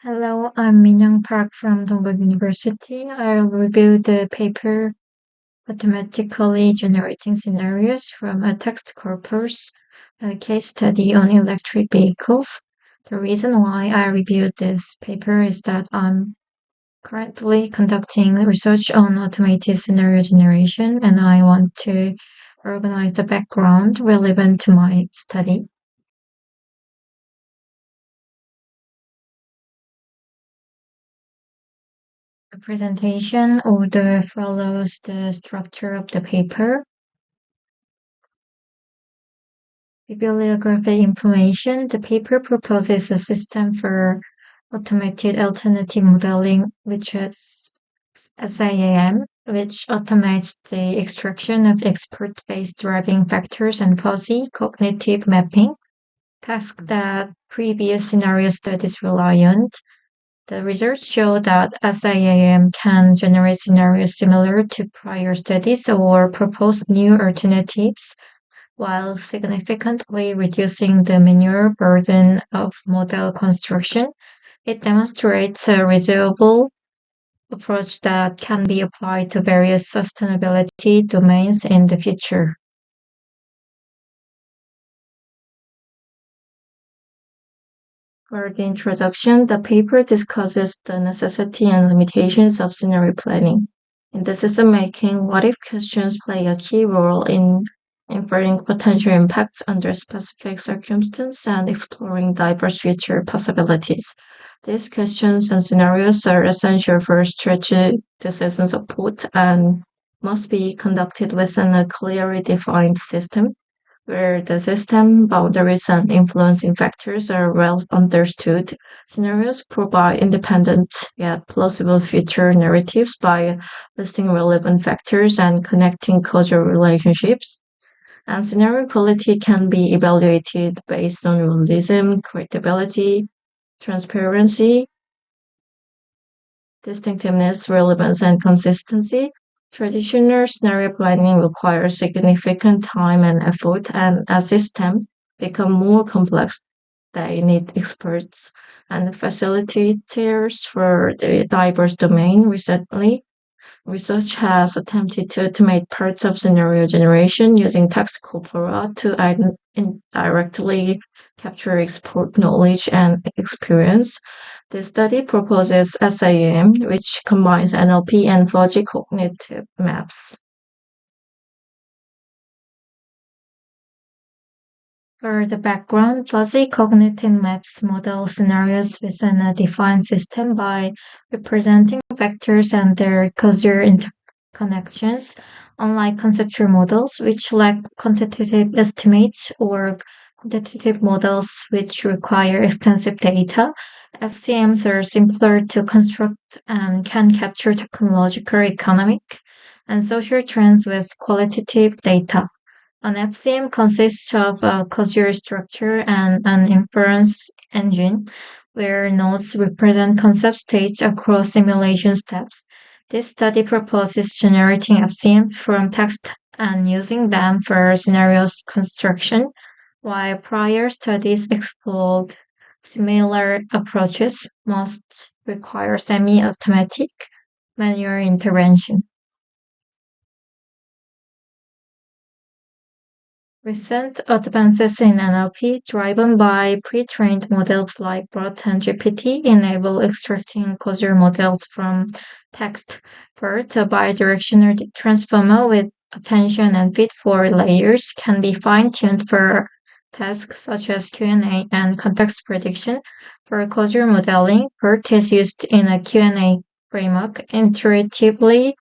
Hello, I'm Minyoung Park from Dongguk University. I'll review the paper Automatically Generating Scenarios from a Text Corpus, a case study on electric vehicles. The reason why I reviewed this paper is that I'm currently conducting research on automated scenario generation and I want to organize the background relevant to my study. The presentation order follows the structure of the paper. Bibliography information. The paper proposes a system for automated alternative modeling, which is SIAM, which automates the extraction of expert-based driving factors and fuzzy cognitive mapping, tasks that previous scenario studies rely on. The results show that SIAM can generate scenarios similar to prior studies or propose new alternatives while significantly reducing the manual burden of model construction. It demonstrates a reusable approach that can be applied to various sustainability domains in the future. For the introduction, the paper discusses the necessity and limitations of scenario planning. In decision making, what if questions play a key role in inferring potential impacts under specific circumstances and exploring diverse future possibilities. These questions and scenarios are essential for strategic decision support and must be conducted within a clearly defined system where the system boundaries and influencing factors are well understood. Scenarios provide independent yet plausible future narratives by listing relevant factors and connecting causal relationships. And scenario quality can be evaluated based on realism, credibility, transparency, distinctiveness, relevance, and consistency. Traditional scenario planning requires significant time and effort, and as systems become more complex, they need experts and facilitators for the diverse domain. Recently, research has attempted to automate parts of scenario generation using text corpora to indirectly capture expert knowledge and experience. The study proposes SIM, which combines NLP and fuzzy cognitive maps. For the background, fuzzy cognitive maps model scenarios within a defined system by representing vectors and their causal interconnections, unlike conceptual models, which lack quantitative estimates, or quantitative models, which require extensive data. FCMs are simpler to construct and can capture technological, economic, and social trends with qualitative data. An FCM consists of a causal structure and an inference engine, where nodes represent concept states across simulation steps. This study proposes generating FCMs from text and using them for scenarios construction, while prior studies explored similar approaches, most require semi-automatic manual intervention. Recent advances in NLP, driven by pre-trained models like BERT and GPT, enable extracting causal models from text. BERT, a bidirectional transformer with attention and fit for layers, can be fine-tuned for tasks such as Q&A and context prediction. For causal modeling, BERT is used in a Q&A framework, intuitively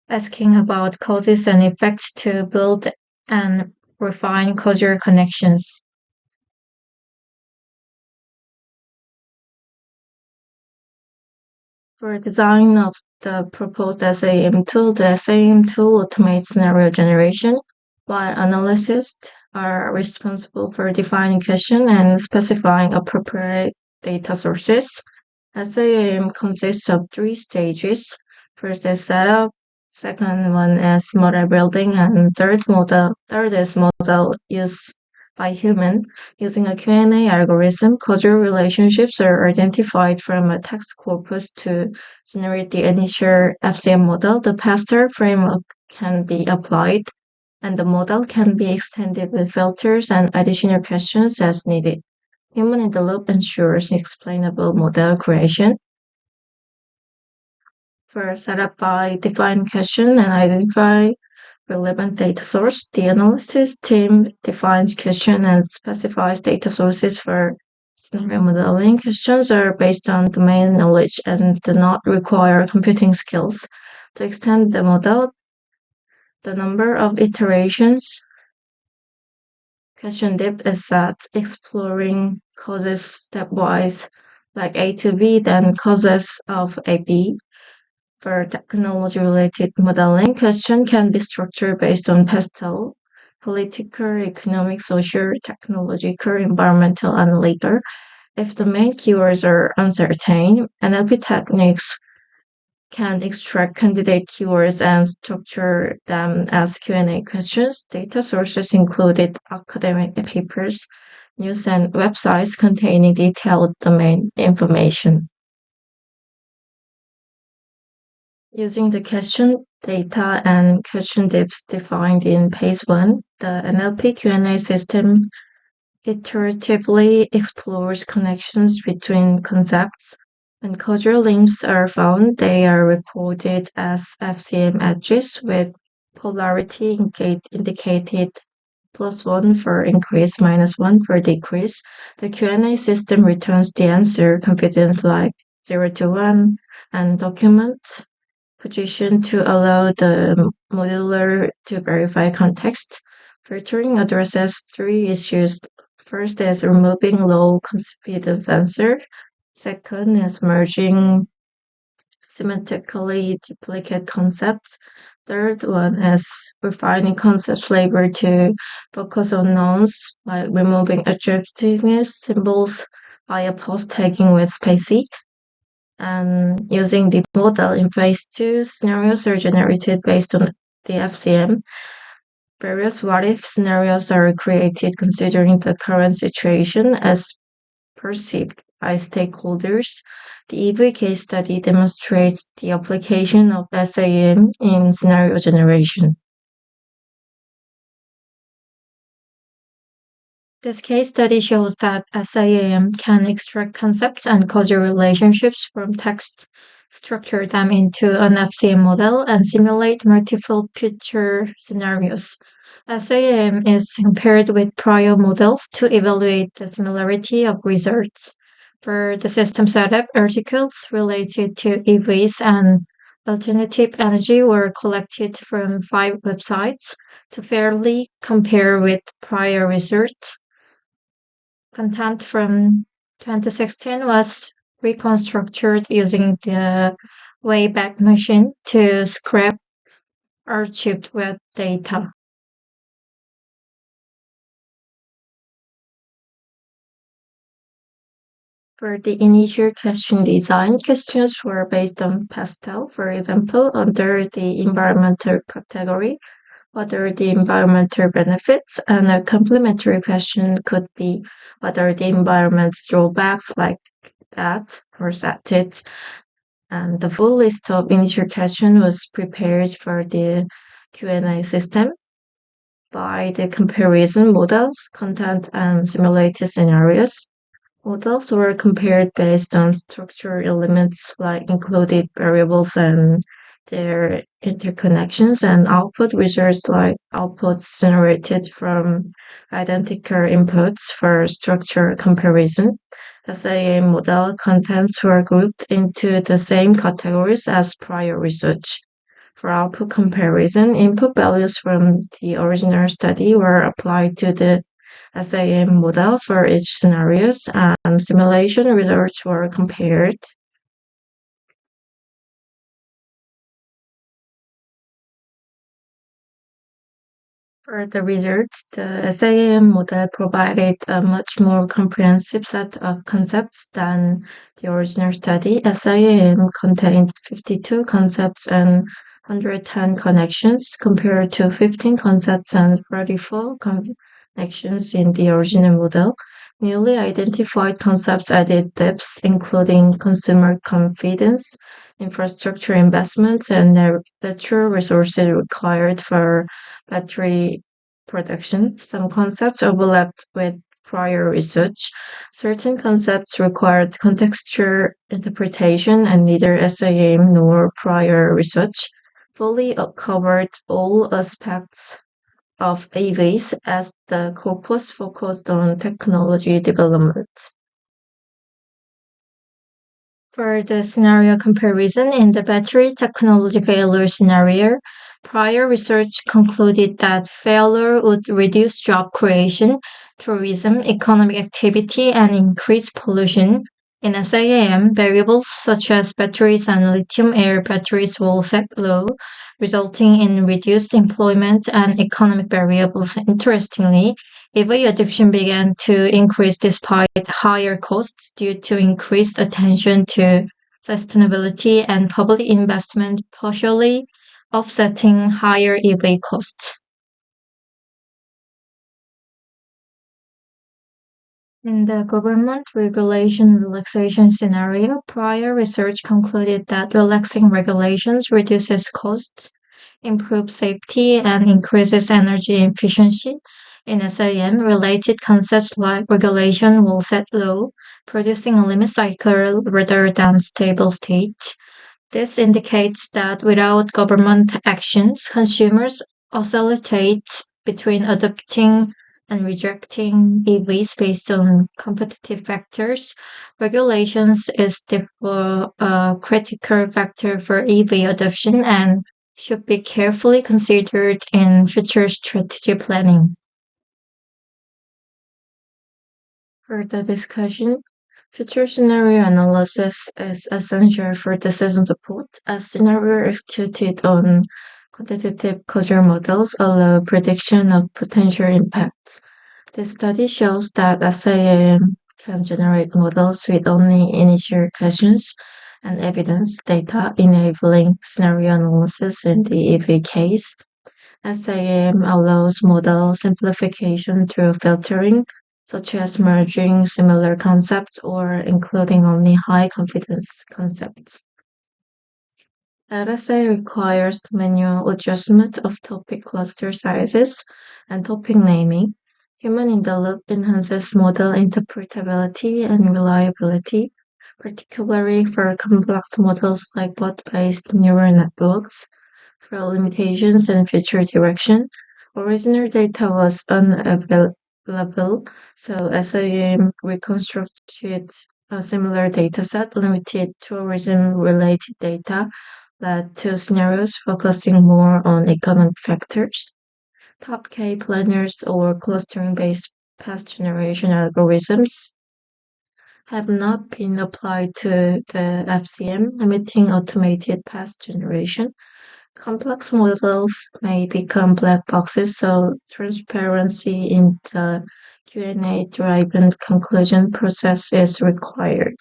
asking about causes and effects to build an refine causal connections. For design of the proposed SAM tool, the SAM tool automates scenario generation, while analysts are responsible for defining question and specifying appropriate data sources. SAM consists of three stages. First is setup, second one is model building, and third is model use by human. Using a Q&A algorithm, causal relationships are identified from a text corpus to generate the initial FCM model. The pastor framework can be applied, and the model can be extended with filters and additional questions as needed. Human in the loop ensures explainable model creation. First, setup by define question and identify relevant data source. The analysis team defines question and specifies data sources for scenario modeling. Questions are based on domain knowledge and do not require computing skills. To extend the model, the number of iterations question depth is set, exploring causes stepwise, like A to B, then causes of AB. For technology-related modeling, question can be structured based on PESTEL, political, economic, social, technological, environmental, and legal. If the main keywords are uncertain, NLP techniques can extract candidate keywords and structure them as Q&A questions. Data sources included academic papers, news, and websites containing detailed domain information. Using the question data and question depths defined in page 1, the NLP Q&A system iteratively explores connections between concepts. When causal links are found, they are reported as FCM edges with polarity indicated +1 for increase, -1 for decrease. The Q&A system returns the answer confidence like 0 to 1 and documents position to allow the modeler to verify context. Filtering addresses 3 issues. First is removing low confidence answer. Second is merging semantically duplicate concepts. Third one is refining concept flavor to focus on nouns, like removing adjectives, symbols via post tagging with spacey. And using the model in phase 2, scenarios are generated based on the FCM. Various what-if scenarios are created considering the current situation as perceived by stakeholders. The EV case study demonstrates the application of SAM in scenario generation. This case study shows that SAM can extract concepts and causal relationships from text, structure them into an FCM model, and simulate multiple future scenarios. SAM is compared with prior models to evaluate the similarity of results. For the system setup, articles related to EVs and alternative energy were collected from 5 websites to fairly compare with prior results. Content from 2016 was reconstructed using the Wayback Machine to scrape archived web data. For the initial question design, questions were based on PESTEL, for example, under the environmental category. What are the environmental benefits? And a complementary question could be what are the environment's drawbacks, like that or that. And the full list of initial questions was prepared for the Q&A system by the comparison models, content, and simulated scenarios. Models were compared based on structural elements like included variables and their interconnections, and output results like outputs generated from identical inputs for structure comparison. SAM model contents were grouped into the same categories as prior research. For output comparison, input values from the original study were applied to the SAM model for each scenarios, and simulation results were compared. For the results, the SAM model provided a much more comprehensive set of concepts than the original study. SAM contained 52 concepts and 110 connections compared to 15 concepts and 34 interconnections in the original model. Newly identified concepts added depths, including consumer confidence, infrastructure investments, and the natural resources required for battery production. Some concepts overlapped with prior research. Certain concepts required contextual interpretation, and neither SIM nor prior research fully covered all aspects of EVs as the corpus focused on technology development. For the scenario comparison, in the battery technology failure scenario, prior research concluded that failure would reduce job creation, tourism, economic activity, and increase pollution. In SIAM, variables such as batteries and lithium-air batteries will set low, resulting in reduced employment and economic variables. Interestingly, EV adoption began to increase despite higher costs due to increased attention to sustainability and public investment, partially offsetting higher EV costs. In the government regulation relaxation scenario, prior research concluded that relaxing regulations reduces costs, improves safety, and increases energy efficiency. In SIM, related concepts like regulation will set low, producing a limit cycle rather than stable state. This indicates that without government actions, consumers oscillate between adopting and rejecting EVs based on competitive factors. Regulations is therefore a critical factor for EV adoption and should be carefully considered in future strategy planning. For the discussion, future scenario analysis is essential for decision support, as scenario executed on quantitative causal models allow prediction of potential impacts. This study shows that SIAM can generate models with only initial questions and evidence data, enabling scenario analysis in the EV case. SIM allows model simplification through filtering, such as merging similar concepts or including only high confidence concepts. LSA requires manual adjustment of topic cluster sizes and topic naming. Human in the loop enhances model interpretability and reliability, particularly for complex models like bot-based neural networks. For limitations and future direction, original data was unavailable, so SIM reconstructed a similar dataset. Limited tourism-related data led to scenarios focusing more on economic factors. Top K planners or clustering-based past generation algorithms have not been applied to the FCM, limiting automated past generation. Complex models may become black boxes, so transparency in the Q&A-driven conclusion process is required.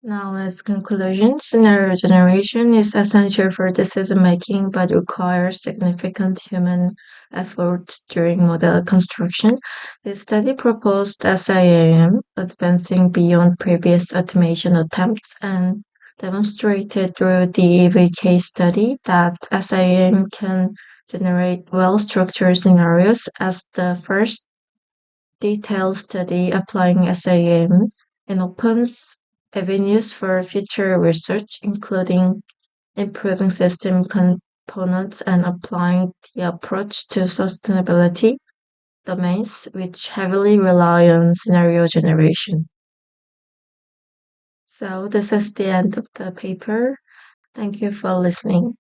Now, as conclusion, scenario generation is essential for decision making but requires significant human effort during model construction. The study proposed SIAM, advancing beyond previous automation attempts, and demonstrated through the EV case study that SIAM can generate well-structured scenarios. As the first detailed study applying SIAM and opens avenues for future research, including improving system components and applying the approach to sustainability domains, which heavily rely on scenario generation. So this is the end of the paper. Thank you for listening.